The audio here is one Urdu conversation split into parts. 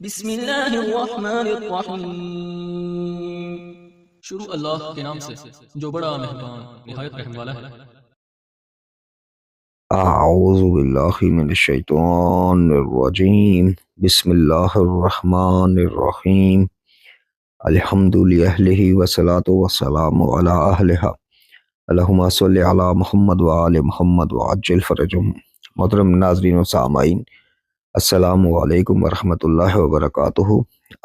بسم اللہ الرحمن الرحیم۔ شروع اللہ کے نام سے جو بڑا مہربان نہایت رحم والا ہے۔ اعوذ باللہ من الشیطان الرجیم، بسم اللہ الرحمن الرحیم، الحمد للہ والصلاة والسلام علی اہلہا، اللہم صلی علی محمد وآل محمد وعجل فرجہم۔ محترم ناظرین و سامعین، السلام علیکم ورحمۃ اللہ وبرکاتہ۔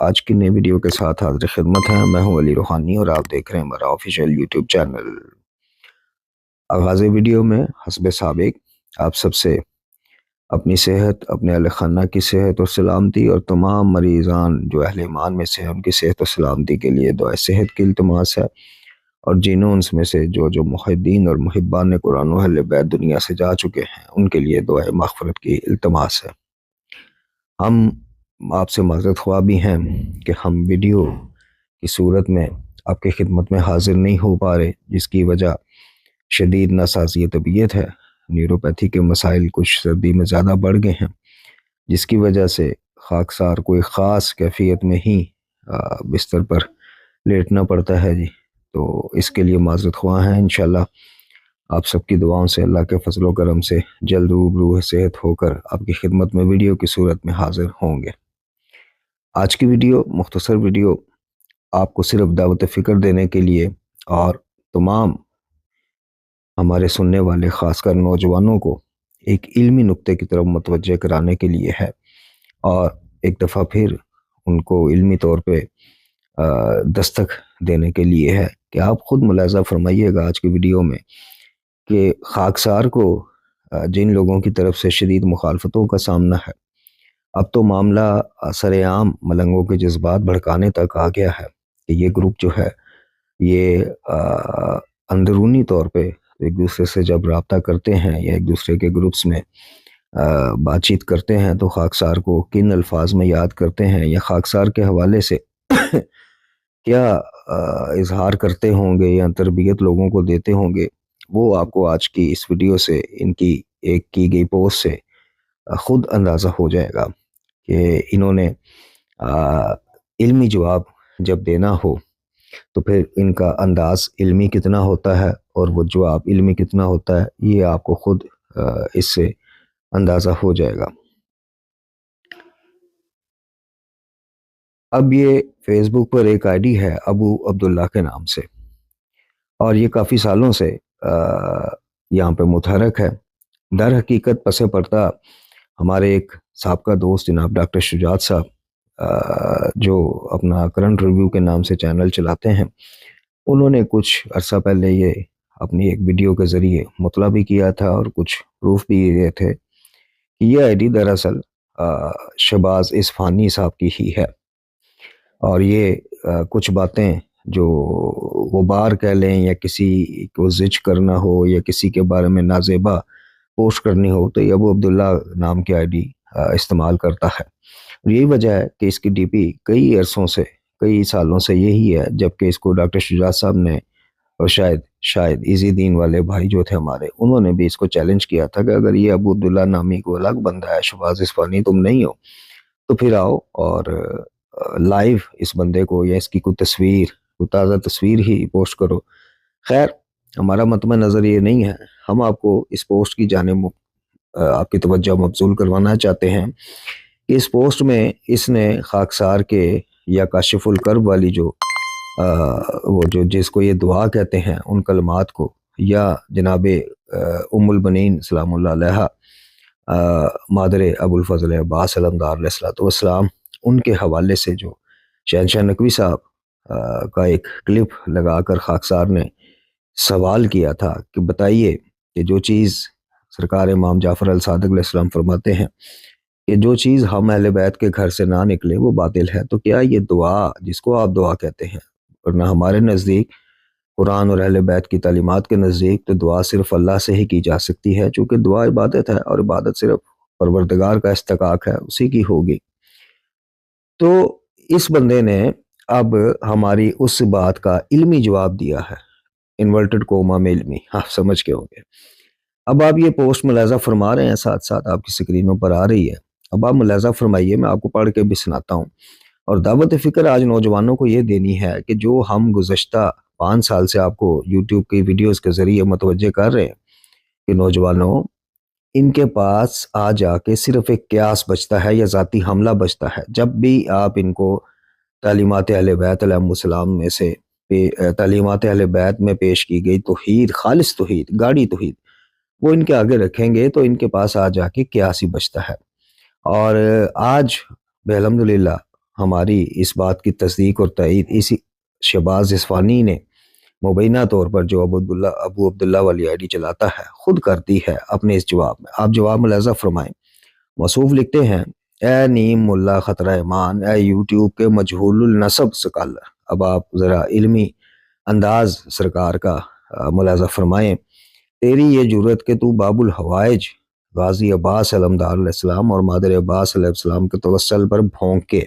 آج کی نئی ویڈیو کے ساتھ حاضر خدمت ہے، میں ہوں علی روحانی اور آپ دیکھ رہے ہیں ہمارا آفیشیل یوٹیوب چینل۔ آغاز ویڈیو میں حسب سابق آپ سب سے اپنی صحت، اپنے اہل خانہ کی صحت اور سلامتی اور تمام مریضان جو اہل ایمان میں سے ہیں ان کی صحت و سلامتی کے لیے دعائے صحت کی التماس ہے، اور جنوں ان میں سے جو محدین اور محبان قرآن و اہل بیت دنیا سے جا چکے ہیں ان کے لیے دعائے مغفرت کی التماس ہے۔ ہم آپ سے معذرت خواہ بھی ہیں کہ ہم ویڈیو کی صورت میں آپ کی خدمت میں حاضر نہیں ہو پا رہے، جس کی وجہ شدید ناسازی طبیعت ہے۔ نیوروپیتھی کے مسائل کچھ سردی میں زیادہ بڑھ گئے ہیں، جس کی وجہ سے خاکسار کوئی خاص کیفیت میں ہی بستر پر لیٹنا پڑتا ہے جی، تو اس کے لیے معذرت خواہ ہیں۔ انشاءاللہ آپ سب کی دعاؤں سے اللہ کے فضل و کرم سے جلد روبرو صحت ہو کر آپ کی خدمت میں ویڈیو کی صورت میں حاضر ہوں گے۔ آج کی ویڈیو مختصر ویڈیو آپ کو صرف دعوت فکر دینے کے لیے اور تمام ہمارے سننے والے خاص کر نوجوانوں کو ایک علمی نقطے کی طرف متوجہ کرانے کے لیے ہے، اور ایک دفعہ پھر ان کو علمی طور پہ دستک دینے کے لیے ہے کہ آپ خود ملاحظہ فرمائیے گا آج کی ویڈیو میں کہ خاکسار کو جن لوگوں کی طرف سے شدید مخالفتوں کا سامنا ہے، اب تو معاملہ سر عام ملنگوں کے جذبات بھڑکانے تک آ گیا ہے کہ یہ گروپ جو ہے یہ اندرونی طور پہ ایک دوسرے سے جب رابطہ کرتے ہیں یا ایک دوسرے کے گروپس میں بات چیت کرتے ہیں تو خاکسار کو کن الفاظ میں یاد کرتے ہیں یا خاکسار کے حوالے سے کیا اظہار کرتے ہوں گے یا تربیت لوگوں کو دیتے ہوں گے، وہ آپ کو آج کی اس ویڈیو سے ان کی ایک کی گئی پوسٹ سے خود اندازہ ہو جائے گا کہ انہوں نے علمی جواب جب دینا ہو تو پھر ان کا انداز علمی کتنا ہوتا ہے اور وہ جواب علمی کتنا ہوتا ہے، یہ آپ کو خود اس سے اندازہ ہو جائے گا۔ اب یہ فیس بک پر ایک آئی ڈی ہے ابو عبداللہ کے نام سے، اور یہ کافی سالوں سے یہاں پہ متحرک ہے۔ در حقیقت پس پردہ ہمارے ایک سابقہ دوست جناب ڈاکٹر شجاعت صاحب جو اپنا کرنٹ ریویو کے نام سے چینل چلاتے ہیں، انہوں نے کچھ عرصہ پہلے یہ اپنی ایک ویڈیو کے ذریعے مطلع بھی کیا تھا اور کچھ پروف بھی دیے تھے کہ یہ آئی ڈی دراصل شہباز اصفہانی صاحب کی ہی ہے، اور یہ کچھ باتیں جو غبار کہہ لیں یا کسی کو زج کرنا ہو یا کسی کے بارے میں نازیبا پوسٹ کرنی ہو تو یہ ابو عبداللہ نام کی آئی ڈی استعمال کرتا ہے۔ اور یہی وجہ ہے کہ اس کی ڈی پی کئی عرصوں سے، کئی سالوں سے یہی ہے، جبکہ اس کو ڈاکٹر شجاعت صاحب نے اور شاید ایزی دین والے بھائی جو تھے ہمارے، انہوں نے بھی اس کو چیلنج کیا تھا کہ اگر یہ ابو عبداللہ نامی کو الگ بندہ ہے، شہباز اصفہانی تم نہیں ہو، تو پھر آؤ اور لائیو اس بندے کو یا اس کی کوئی تصویر، کوئی تازہ تصویر ہی پوسٹ کرو۔ خیر، ہمارا مطمع نظر یہ نہیں ہے، ہم آپ کو اس پوسٹ کی جانب آپ کی توجہ مبذول کروانا چاہتے ہیں کہ اس پوسٹ میں اس نے خاکسار کے یا کاشف الکرب والی وہ جو جس کو یہ دعا کہتے ہیں ان کلمات کو، یا جناب ام البنین سلام اللہ علیہ مادر ابو الفضل عباس علمدار علیہ السلام، ان کے حوالے سے جو شہنشاہ نقوی صاحب کا ایک کلپ لگا کر خاکسار نے سوال کیا تھا کہ بتائیے کہ جو چیز سرکار امام جعفر الصادق علیہ السلام فرماتے ہیں کہ جو چیز ہم اہل بیت کے گھر سے نہ نکلے وہ باطل ہے، تو کیا یہ دعا جس کو آپ دعا کہتے ہیں، ورنہ ہمارے نزدیک قرآن اور اہل بیت کی تعلیمات کے نزدیک تو دعا صرف اللہ سے ہی کی جا سکتی ہے، چونکہ دعا عبادت ہے اور عبادت صرف پروردگار کا استحقاق ہے، اسی کی ہوگی۔ تو اس بندے نے اب ہماری اس بات کا علمی جواب دیا ہے، انورٹڈ کوما میں علمی، آپ سمجھ کے ہوں گے۔ اب آپ یہ پوسٹ ملاحظہ فرما رہے ہیں، ساتھ ساتھ آپ کی سکرینوں پر آ رہی ہے، اب آپ ملاحظہ فرمائیے، میں آپ کو پڑھ کے بھی سناتا ہوں۔ اور دعوت فکر آج نوجوانوں کو یہ دینی ہے کہ جو ہم گزشتہ 5 سال سے آپ کو یوٹیوب کی ویڈیوز کے ذریعے متوجہ کر رہے ہیں کہ نوجوانوں، ان کے پاس آ جا کے صرف ایک قیاس بچتا ہے یا ذاتی حملہ بچتا ہے۔ جب بھی آپ ان کو تعلیمات اہل بیت علیہ السلام میں سے تعلیمات اہل بیت میں پیش کی گئی توحید، خالص توحید، گاڑی توحید، وہ ان کے آگے رکھیں گے تو ان کے پاس آ جا کے قیاس ہی بچتا ہے۔ اور آج الحمدللہ ہماری اس بات کی تصدیق اور تائید اسی شہباز اصفہانی نے مبینہ طور پر، جو ابو عبداللہ والی آئی ڈی چلاتا ہے، خود کرتی ہے اپنے اس جواب میں۔ آپ جواب ملاحظہ فرمائیں۔ موصوف لکھتے ہیں: اے نیم ملا خطرہ ایمان، اے یوٹیوب کے مجہول النسب سکالر۔ اب آپ ذرا علمی انداز سرکار کا ملاحظہ فرمائیں۔ تیری یہ جرت کہ تو باب الحوائج غازی عباس علمدار علیہ السلام اور مادر عباس علیہ السلام کے توسل پر بھونکے۔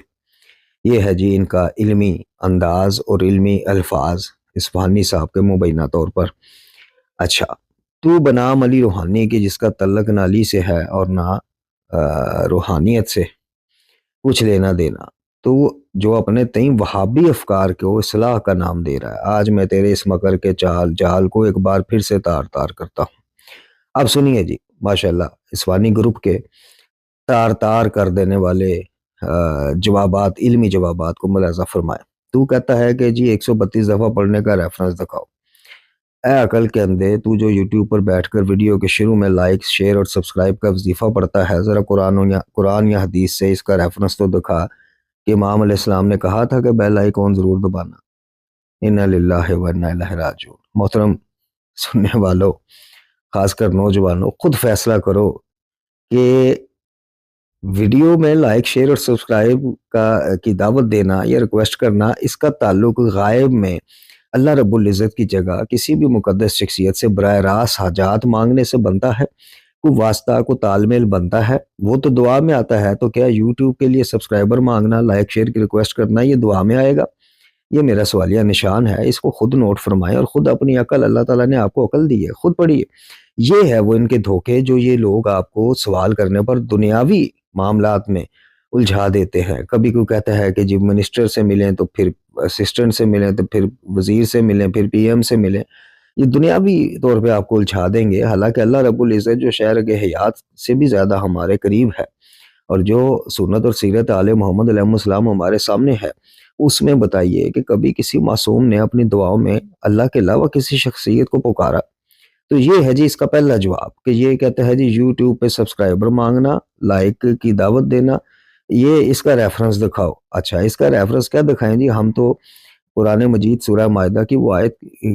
یہ ہے جی ان کا علمی انداز اور علمی الفاظ اصفہانی صاحب کے مبینہ طور پر۔ اچھا، تو بنام علی روحانی کی جس کا تعلق نہ علی سے ہے اور نہ روحانیت سے کچھ لینا دینا، تو وہ جو اپنے تئیں وہابی افکار کو اصلاح کا نام دے رہا ہے، آج میں تیرے اس مکر کے جال کو ایک بار پھر سے تار تار کرتا ہوں۔ اب سنیے جی، ماشاءاللہ اصفہانی گروپ کے تار تار کر دینے والے جوابات، علمی جوابات کو ملاحظہ فرمائیں۔ تو کہتا ہے کہ جی 132 دفعہ پڑھنے کا ریفرنس دکھاؤ۔ اے عقل کے اندھے، تو جو یوٹیوب پر بیٹھ کر ویڈیو کے شروع میں لائک، شیئر اور سبسکرائب کا وظیفہ پڑھتا ہے، ذرا قرآن یا حدیث سے اس کا ریفرنس تو دکھا کہ امام علیہ السلام نے کہا تھا کہ بیل آئیکن ضرور دبانا۔ انا للہ و انا الیہ راجعون۔ محترم سننے والوں، خاص کر نوجوانوں، خود فیصلہ کرو کہ ویڈیو میں لائک، شیئر اور سبسکرائب کی دعوت دینا یا ریکویسٹ کرنا، اس کا تعلق غائب میں اللہ رب العزت کی جگہ کسی بھی مقدس شخصیت سے براہ راست حاجات مانگنے سے بنتا ہے؟ کوئی واسطہ، کوئی تال میل بنتا ہے؟ وہ تو دعا میں آتا ہے، تو کیا یوٹیوب کے لیے سبسکرائبر مانگنا، لائک شیئر کی ریکویسٹ کرنا، یہ دعا میں آئے گا؟ یہ میرا سوالیہ نشان ہے، اس کو خود نوٹ فرمائیں اور خود اپنی عقل، اللہ تعالیٰ نے آپ کو عقل دی ہے، خود پڑھیے۔ یہ ہے وہ ان کے دھوکے جو یہ لوگ آپ کو سوال کرنے پر دنیاوی معاملات میں الجھا دیتے ہیں۔ کبھی کوئی کہتا ہے کہ جی منسٹر سے ملیں، تو پھر اسسٹنٹ سے ملیں، تو پھر وزیر سے ملیں، پھر پی ایم سے ملیں۔ یہ دنیاوی طور پہ آپ کو الجھا دیں گے، حالانکہ اللہ رب العزت جو شہر کے حیات سے بھی زیادہ ہمارے قریب ہے، اور جو سنت اور سیرت آل محمد علیہ السلام ہمارے سامنے ہے، اس میں بتائیے کہ کبھی کسی معصوم نے اپنی دعاؤں میں اللہ کے علاوہ کسی شخصیت کو پکارا؟ تو یہ ہے جی اس کا پہلا جواب، کہ یہ کہتا ہے جی یوٹیوب پہ سبسکرائبر مانگنا، لائک کی دعوت دینا، یہ اس کا ریفرنس دکھاؤ۔ اچھا، اس کا ریفرنس کیا دکھائیں جی؟ ہم تو قرآن مجید سورہ مائدہ کی وہ آیت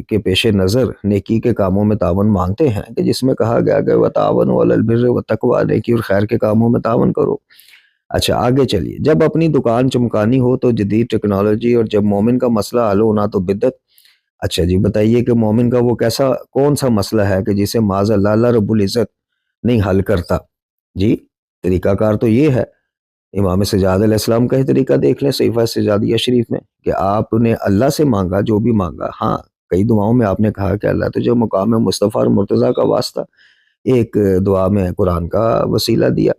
کے پیش نظر نیکی کے کاموں میں تعاون مانگتے ہیں، کہ جس میں کہا گیا کہ وَتَعَاوَنُوا عَلَى الْبِرِّ وَالتَّقْوَىٰ، نیکی اور خیر کے کاموں میں تعاون کرو۔ اچھا آگے چلیے، جب اپنی دکان چمکانی ہو تو جدید ٹیکنالوجی، اور جب مومن کا مسئلہ حل ہونا تو بدعت۔ اچھا جی بتائیے کہ مومن کا وہ کون سا مسئلہ ہے کہ جسے معاذ اللہ اللہ رب العزت نہیں حل کرتا؟ جی طریقہ کار تو یہ ہے، امام سجاد علیہ السلام کا ہی طریقہ دیکھ لیں صحیفہ سجادیہ شریف میں، کہ آپ نے اللہ سے مانگا جو بھی مانگا۔ ہاں، کئی دعاؤں میں آپ نے کہا کہ اللہ تجھے مقام مصطفیٰ اور مرتضیٰ کا واسطہ، ایک دعا میں قرآن کا وسیلہ دیا۔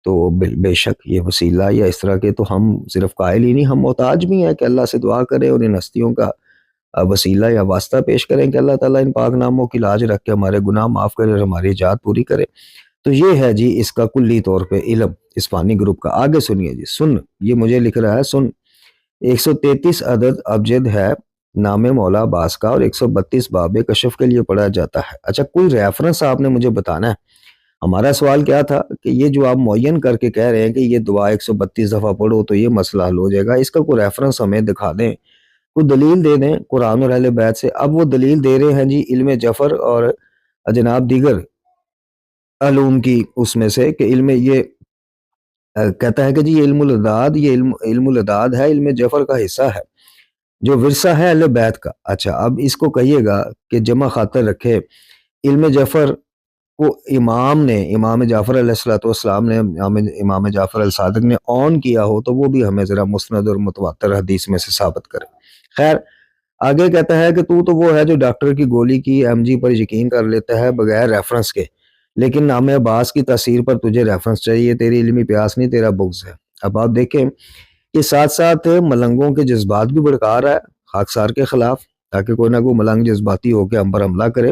تو بے شک یہ وسیلہ یا اس طرح کے تو ہم صرف قائل ہی نہیں، ہم محتاج بھی ہیں کہ اللہ سے دعا کریں اور ان ہستیوں کا وسیلہ یا واسطہ پیش کریں کہ اللہ تعالیٰ ان پاک ناموں کی لاج رکھ کے ہمارے گناہ معاف کرے اور ہماری حاجات پوری کرے۔ تو یہ ہے جی اس کا کلی طور پہ علم اصفہانی گروپ کا۔ آگے سنیے جی، سن، یہ مجھے لکھ رہا ہے، سن 133 عدد ابجد ہے نام مولا عباس کا، اور 132 باب کشف کے لیے پڑھا جاتا ہے۔ اچھا، کوئی ریفرنس آپ نے مجھے بتانا ہے۔ ہمارا سوال کیا تھا کہ یہ جو آپ معین کر کے کہہ رہے ہیں کہ یہ دعا 132 دفعہ پڑھو تو یہ مسئلہ حل ہو جائے گا، اس کا کوئی ریفرنس ہمیں دکھا دیں، کوئی دلیل دے دیں قرآن اور اہل بیت سے۔ اب وہ دلیل دے رہے ہیں جی علم جفر اور جناب دیگر علوم کی، اس میں سے کہ علم یہ کہتا ہے کہ جی علم الاداد، یہ علم الاداد ہے، علم جفر کا حصہ ہے جو ورثہ ہے اہل بیت کا۔ اچھا، اب اس کو کہیے گا کہ جمع خاطر رکھے علم جفر کو امام جعفر علیہ السلام نے، امام جعفر الصادق نے آن کیا ہو تو وہ بھی ہمیں ذرا مسند اور متواتر حدیث میں سے ثابت کرے۔ خیر، آگے کہتا ہے کہ تو وہ ہے جو ڈاکٹر کی گولی کی ایم جی پر یقین کر لیتا ہے بغیر ریفرنس کے، لیکن نام عباس کی تاثیر پر تجھے ریفرنس چاہیے، تیری علمی پیاس نہیں، تیرا بغض ہے۔ اب آپ دیکھیں کہ ساتھ ساتھ ملنگوں کے جذبات بھی بھڑکا رہا ہے خاکسار کے خلاف، تاکہ کوئی نہ کوئی ملنگ جذباتی ہو کے ہم پر حملہ کرے،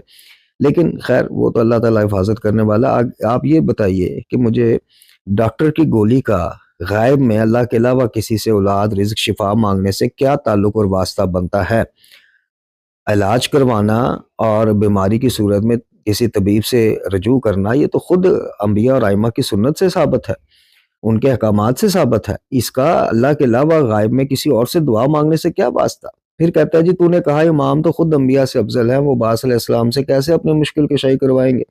لیکن خیر وہ تو اللہ تعالیٰ حفاظت کرنے والا۔ آپ یہ بتائیے کہ مجھے ڈاکٹر کی گولی کا غائب میں اللہ کے علاوہ کسی سے اولاد، رزق، شفا مانگنے سے کیا تعلق اور واسطہ بنتا ہے؟ علاج کروانا اور بیماری کی صورت میں کسی طبیب سے رجوع کرنا، یہ تو خود انبیاء اور ائمہ کی سنت سے ثابت ہے، ان کے احکامات سے ثابت ہے۔ اس کا اللہ کے علاوہ غائب میں کسی اور سے دعا مانگنے سے کیا واسطہ؟ پھر کہتا ہے جی تو نے کہا امام تو خود انبیاء سے افضل ہیں، وہ باس علیہ السلام سے کیسے اپنی مشکل کشائی کروائیں گے؟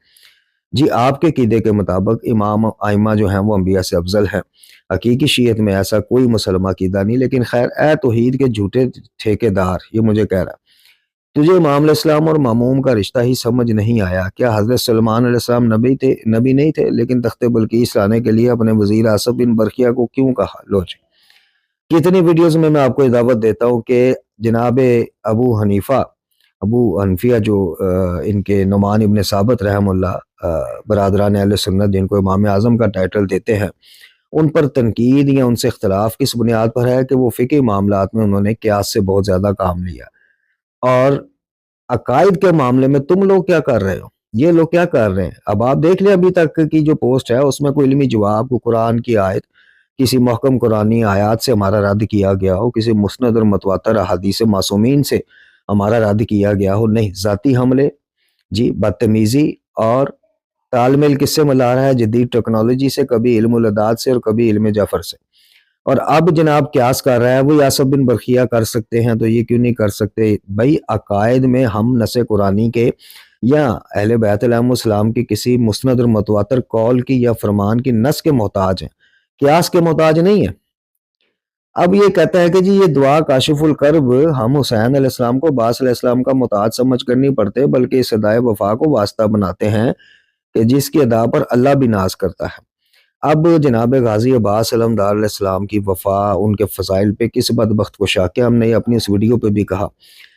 جی آپ کے عقیدے کے مطابق امام ائمہ جو ہیں وہ انبیاء سے افضل ہیں، حقیقی شیعت میں ایسا کوئی مسلمہ عقیدہ نہیں، لیکن خیر اے توحید کے جھوٹے ٹھیکیدار، یہ مجھے کہہ رہا تجھے امام علیہ السلام اور ماموم کا رشتہ ہی سمجھ نہیں آیا کیا؟ حضرت سلمان علیہ السلام نبی نہیں تھے، لیکن تخت بلقیس لانے کے لیے اپنے وزیر آصف بن برقیہ کو کیوں کہا؟ لو جی کتنی ویڈیوز میں آپ کو دعوت دیتا ہوں کہ جناب ابو حنفیہ جو ان کے نعمان ابن ثابت رحم اللہ برادران اہل سنت جن کو امام اعظم کا ٹائٹل دیتے ہیں، ان پر تنقید یا ان سے اختلاف کس بنیاد پر ہے کہ وہ فقہی معاملات میں انہوں نے قیاس سے بہت زیادہ کام لیا، اور عقائد کے معاملے میں تم لوگ کیا کر رہے ہو؟ یہ لوگ کیا کر رہے ہیں؟ اب آپ دیکھ لیں ابھی تک کی جو پوسٹ ہے اس میں کوئی علمی جواب، کوئی قرآن کی آیت، کسی محکم قرآنی آیات سے ہمارا رد کیا گیا ہو، کسی مسند اور متواتر احادیث معصومین سے ہمارا رد کیا گیا ہو، نہیں، ذاتی حملے، جی بدتمیزی، اور تال میل کس سے ملا رہا ہے؟ جدید ٹیکنالوجی سے، کبھی علم الاداد سے اور کبھی علم جعفر سے، اور اب جناب قیاس کر رہا ہے وہ یاسف بن برقیہ کر سکتے ہیں تو یہ کیوں نہیں کر سکتے؟ بھائی عقائد میں ہم نص قرآنی کے یا اہل بیت علیہم السلام کی کسی مسند اور متواتر قول کی یا فرمان کی نص کے محتاج ہیں، قیاس کے محتاج نہیں ہیں۔ اب یہ کہتا ہے کہ جی یہ دعا کاشف الکرب ہم حسین علیہ السلام کو عباس علیہ السلام کا محتاج سمجھ کر نہیں پڑھتے، بلکہ اس ادائے وفا کو واسطہ بناتے ہیں کہ جس کی ادا پر اللہ بھی ناز کرتا ہے۔ اب جناب غازی عباس علمدار علیہ السلام کی وفا، ان کے فضائل پہ کس بدبخت کو شک ہے، ہم نے اپنی اس ویڈیو پہ بھی کہا،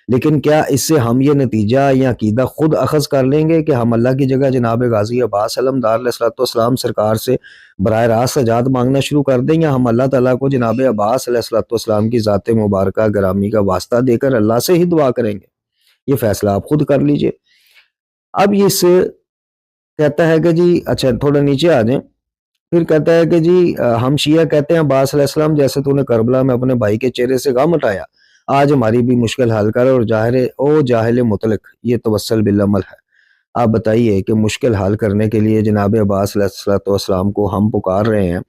لیکن کیا اس سے ہم یہ نتیجہ یا عقیدہ خود اخذ کر لیں گے کہ ہم اللہ کی جگہ جناب غازی عباس علمدار علیہ السلام سرکار سے براہ راست سجاد مانگنا شروع کر دیں، یا ہم اللہ تعالیٰ کو جناب عباس علیہ السلام کی ذات مبارکہ گرامی کا واسطہ دے کر اللہ سے ہی دعا کریں گے؟ یہ فیصلہ آپ خود کر لیجئے۔ اب اس کہتا ہے کہ جی اچھا تھوڑا نیچے آ جائیں، پھر کہتا ہے کہ جی ہم شیعہ کہتے ہیں عباس علیہ السلام جیسے تو نے کربلا میں اپنے بھائی کے چہرے سے غم ہٹایا، آج ہماری بھی مشکل حل کر، اور جاہل مطلق، یہ توسل بالعمل ہے۔ آپ بتائیے کہ مشکل حل کرنے کے لیے جناب عباس علیہ السلام کو ہم پکار رہے ہیں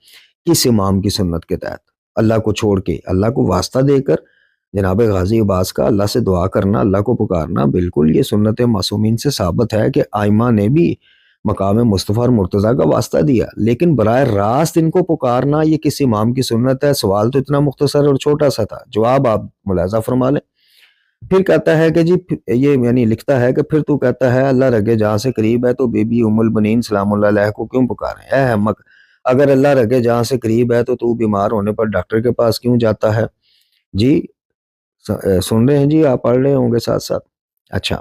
کس امام کی سنت کے تحت؟ اللہ کو چھوڑ کے، اللہ کو واسطہ دے کر جناب غازی عباس کا اللہ سے دعا کرنا، اللہ کو پکارنا، بالکل یہ سنت معصومین سے ثابت ہے کہ ائمہ نے بھی مقام مصطفیٰ اور مرتضیٰ کا واسطہ دیا، لیکن براہ راست ان کو پکارنا یہ کسی امام کی سنت ہے؟ سوال تو اتنا مختصر اور چھوٹا سا تھا، جواب آپ ملاحظہ فرما لیں۔ پھر کہتا ہے کہ جی یہ یعنی لکھتا ہے کہ پھر تو کہتا ہے اللہ رگے جہاں سے قریب ہے تو بی بی ام البنین سلام اللہ علیہ کو کیوں پکاریں؟ اے احمق، اگر اللہ رگے جہاں سے قریب ہے تو بیمار ہونے پر ڈاکٹر کے پاس کیوں جاتا ہے؟ جی سن رہے ہیں جی، آپ پڑھ رہے ہوں گے ساتھ ساتھ؟ اچھا،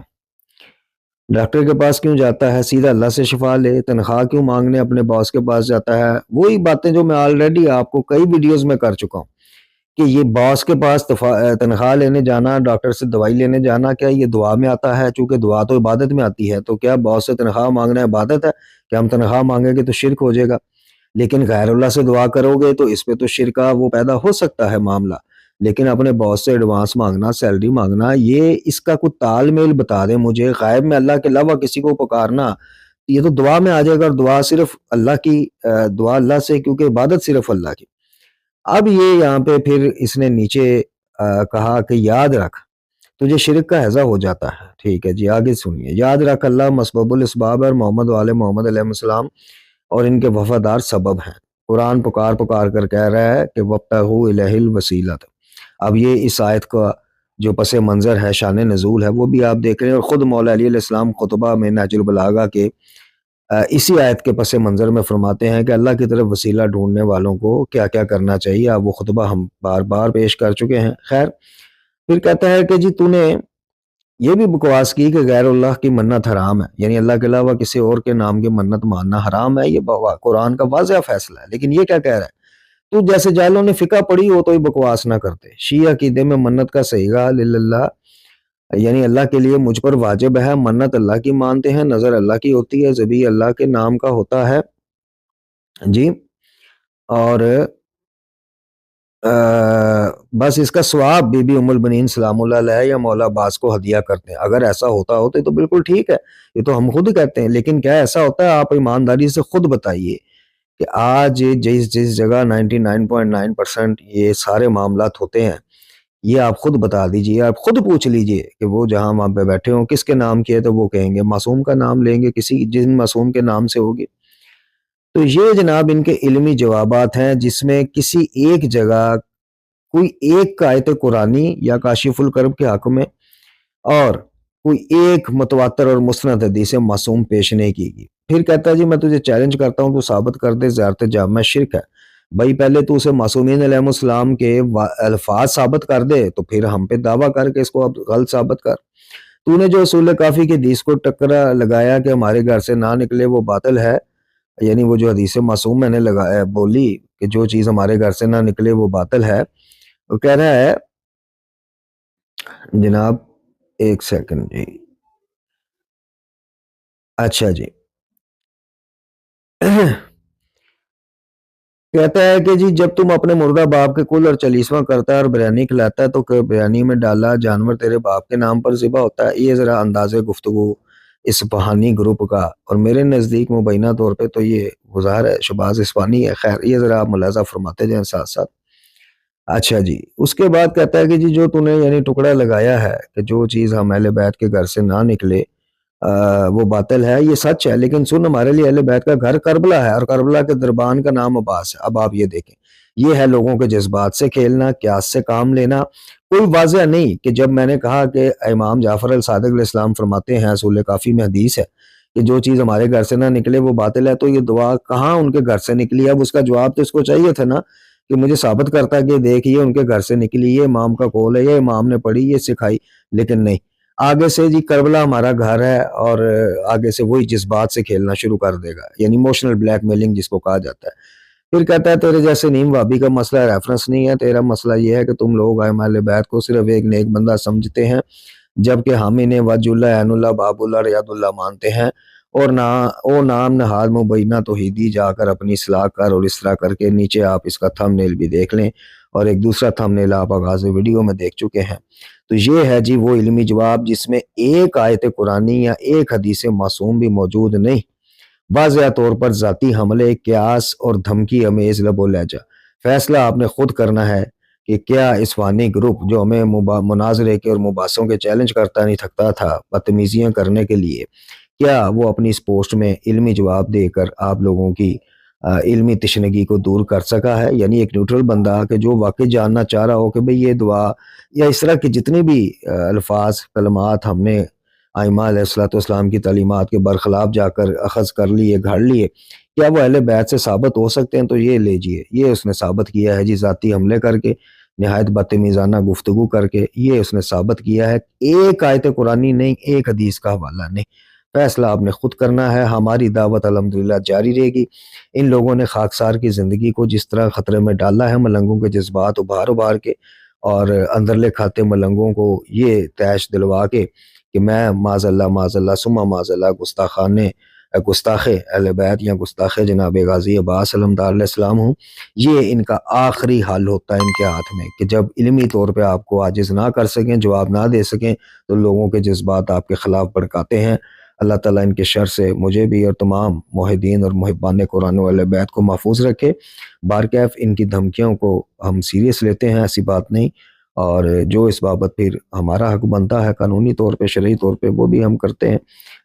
ڈاکٹر کے پاس کیوں جاتا ہے؟ سیدھا اللہ سے شفا لے۔ تنخواہ کیوں مانگنے اپنے باس کے پاس جاتا ہے؟ وہی باتیں جو میں آلریڈی آپ کو کئی ویڈیوز میں کر چکا ہوں کہ یہ باس کے پاس تنخواہ لینے جانا، ڈاکٹر سے دوائی لینے جانا، کیا یہ دعا میں آتا ہے؟ چونکہ دعا تو عبادت میں آتی ہے، تو کیا باس سے تنخواہ مانگنا عبادت ہے کہ ہم تنخواہ مانگیں گے تو شرک ہو جائے گا؟ لیکن غیر اللہ سے دعا کرو گے تو اس پہ تو شرک وہ پیدا ہو سکتا ہے معاملہ، لیکن اپنے باس سے ایڈوانس مانگنا، سیلری مانگنا، یہ اس کا کوئی تال میل بتا دیں مجھے۔ غائب میں اللہ کے علاوہ کسی کو پکارنا یہ تو دعا میں آ جائے گا، اور دعا صرف اللہ کی، دعا اللہ سے، کیونکہ عبادت صرف اللہ کی۔ اب یہ یہاں پہ پھر اس نے نیچے کہا کہ یاد رکھ تجھے شرک کا ہیضہ ہو جاتا ہے۔ ٹھیک ہے جی، آگے سنیے۔ یاد رکھ اللہ مسبب الاسباب اور محمد والے محمد علیہ السلام اور ان کے وفادار سبب ہیں۔ قرآن پکار پکار کر کہہ رہا ہے کہ وَابْتَغُوا إِلَيْهِ الْوَسِيلَةَ۔ اب یہ اس آیت کا جو پس منظر ہے، شان نزول ہے، وہ بھی آپ دیکھ رہے ہیں، اور خود مولا علی علیہ السلام خطبہ میں نہج البلاغہ کے اسی آیت کے پس منظر میں فرماتے ہیں کہ اللہ کی طرف وسیلہ ڈھونڈنے والوں کو کیا کیا کرنا چاہیے۔ اب وہ خطبہ ہم بار بار پیش کر چکے ہیں۔ خیر، پھر کہتا ہے کہ جی تو نے یہ بھی بکواس کی کہ غیر اللہ کی منت حرام ہے، یعنی اللہ کے علاوہ کسی اور کے نام کی منت ماننا حرام ہے، یہ قرآن کا واضح فیصلہ ہے۔ لیکن یہ کیا کہہ رہا ہے؟ تو جیسے جاہلوں نے فقہ پڑھی ہو تو یہ بکواس نہ کرتے۔ شیعہ عقیدے میں منت کا صیغہ للہ، یعنی اللہ کے لیے مجھ پر واجب ہے، منت اللہ کی مانتے ہیں، نظر اللہ کی ہوتی ہے، ذبیح اللہ کے نام کا ہوتا ہے جی، اور بس اس کا ثواب بی بی ام البنین سلام اللہ علیہ یا مولا عباس کو ہدیہ کرتے ہیں۔ اگر ایسا ہوتا تو بالکل ٹھیک ہے، یہ تو ہم خود کہتے ہیں، لیکن کیا ایسا ہوتا ہے؟ آپ ایمانداری سے خود بتائیے کہ آج جس جگہ 99.9% یہ سارے معاملات ہوتے ہیں، یہ آپ خود بتا دیجئے، آپ خود پوچھ لیجئے کہ وہ جہاں وہاں پہ بیٹھے ہوں کس کے نام کیے تو وہ کہیں گے معصوم کا نام لیں گے، کسی جن معصوم کے نام سے ہوگی۔ تو یہ جناب ان کے علمی جوابات ہیں، جس میں کسی ایک جگہ کوئی ایک آیت قرآنی یا کاشف الکرب کے حق میں اور کوئی ایک متواتر اور مسند حدیث معصوم پیش نہیں کی گئی۔ پھر کہتا ہے جی میں تجھے چیلنج کرتا ہوں، تو ثابت کر دے زیارت جامع شرک ہے۔ بھائی پہلے تو اسے معصومین علیہ السلام کے الفاظ ثابت کر دے، تو پھر ہم پہ دعویٰ کر کے اس کو اب غلط ثابت کر۔ تو نے جو اصول کافی کی حدیث کو ٹکرا لگایا کہ ہمارے گھر سے نہ نکلے وہ باطل ہے، یعنی وہ جو حدیث معصوم میں نے لگایا بولی کہ جو چیز ہمارے گھر سے نہ نکلے وہ باطل ہے، وہ کہہ رہا ہے جناب ایک سیکنڈ جی، اچھا جی کہتا ہے کہ جی جب تم اپنے مردہ باپ کے کل اور چالیسواں کرتا ہے اور بریانی کھلاتا ہے تو کہ بریانی میں ڈالا جانور تیرے باپ کے نام پر ذبح ہوتا ہے۔ یہ ذرا انداز گفتگو اس بہانی گروپ کا، اور میرے نزدیک مبینہ طور پہ تو یہ گزار ہے، شباز اسپانی ہے، خیر یہ ذرا آپ ملاحظہ فرماتے جائیں ساتھ ساتھ۔ اچھا جی اس کے بعد کہتا ہے کہ جی جو تو نے یعنی ٹکڑا لگایا ہے کہ جو چیز ہم اہل بیت کے گھر سے نہ نکلے وہ باطل ہے، یہ سچ ہے، لیکن سن ہمارے لیے اہل بیت کا گھر کربلا ہے اور کربلا کے دربان کا نام عباس ہے۔ اب آپ یہ دیکھیں، یہ ہے لوگوں کے جذبات سے کھیلنا، قیاس سے کام لینا۔ کوئی واضح نہیں کہ جب میں نے کہا کہ امام جعفر الصادق علیہ السلام فرماتے ہیں اصول کافی میں حدیث ہے کہ جو چیز ہمارے گھر سے نہ نکلے وہ باطل ہے، تو یہ دعا کہاں ان کے گھر سے نکلی؟ اب اس کا جواب تو اس کو چاہیے تھا نا کہ مجھے ثابت کرتا کہ دیکھیے ان کے گھر سے نکلی، یہ امام کا قول ہے، یہ امام نے پڑھی، یہ سکھائی، لیکن نہیں، آگے سے جی کربلا ہمارا گھر ہے اور آگے سے وہی جذبات سے کھیلنا شروع کر دے گا، یعنی ایموشنل بلیک میلنگ جس کو کہا جاتا ہے۔ پھر کہتا ہے تیرے جیسے نیم وابی کا مسئلہ ریفرنس نہیں ہے، تیرا مسئلہ یہ ہے کہ تم لوگ ائمہ اہل بیت کو صرف ایک نیک بندہ سمجھتے ہیں، جبکہ ہم انہیں وجہ اللہ، عین اللہ، باب اللہ، ریاض اللہ مانتے ہیں، اور نام نہاد مبینہ توحیدی جا کر اپنی اصلاح کر، اور اس طرح کر کے نیچے آپ اس کا تھم نیل بھی دیکھ لیں، اور ایک دوسرا تھم نیل آپ آغاز ویڈیو میں دیکھ چکے ہیں۔ تو یہ ہے جی وہ علمی جواب جس میں ایک آیت قرآنی یا ایک حدیث معصوم بھی موجود نہیں، واضح طور پر ذاتی حملے، قیاس اور دھمکی امیز لب و لہجہ۔ فیصلہ آپ نے خود کرنا ہے کہ کیا اس فانی گروپ جو ہمیں مناظرے کے اور مباحثوں کے چیلنج کرتا نہیں تھکتا تھا بدتمیزیاں کرنے کے لیے، کیا وہ اپنی اس پوسٹ میں علمی جواب دے کر آپ لوگوں کی علمی تشنگی کو دور کر سکا ہے؟ یعنی ایک نیوٹرل بندہ کہ جو واقعی جاننا چاہ رہا ہو کہ بھئی یہ دعا یا اس طرح کی جتنی بھی الفاظ کلمات ہم نے ائمہ علیہ السلام کی تعلیمات کے برخلاف جا کر اخذ کر لیے، گھڑ لیے، کیا وہ اہل بیت سے ثابت ہو سکتے ہیں؟ تو یہ لیجئے، یہ اس نے ثابت کیا ہے جی، ذاتی حملے کر کے، نہایت بدتمیزانہ گفتگو کر کے، یہ اس نے ثابت کیا ہے۔ ایک آیت قرآنی نہیں، ایک حدیث کا حوالہ نہیں، فیصلہ آپ نے خود کرنا ہے۔ ہماری دعوت الحمدللہ جاری رہے گی۔ ان لوگوں نے خاکسار کی زندگی کو جس طرح خطرے میں ڈالا ہے، ملنگوں کے جذبات ابھار کے، اور اندرلے کھاتے ملنگوں کو یہ تیش دلوا کے کہ میں معاذ اللہ ثم معاذ اللہ گستاخ اہل بیت یا گستاخ جناب غازی عباس علمدار علیہ السلام ہوں، یہ ان کا آخری حل ہوتا ہے ان کے ہاتھ میں، کہ جب علمی طور پہ آپ کو عاجز نہ کر سکیں، جواب نہ دے سکیں، تو لوگوں کے جذبات آپ کے خلاف بھڑکاتے ہیں۔ اللہ تعالیٰ ان کے شر سے مجھے بھی اور تمام موحدین اور محبان قرآن و اہل بیت کو محفوظ رکھے۔ بارکیف ان کی دھمکیوں کو ہم سیریس لیتے ہیں، ایسی بات نہیں، اور جو اس بابت پھر ہمارا حق بنتا ہے قانونی طور پہ، شرعی طور پہ، وہ بھی ہم کرتے ہیں،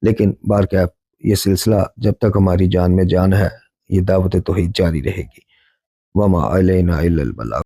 لیکن بارکیف یہ سلسلہ جب تک ہماری جان میں جان ہے، یہ دعوت توحید جاری رہے گی۔ وما علینا الا البلاغ۔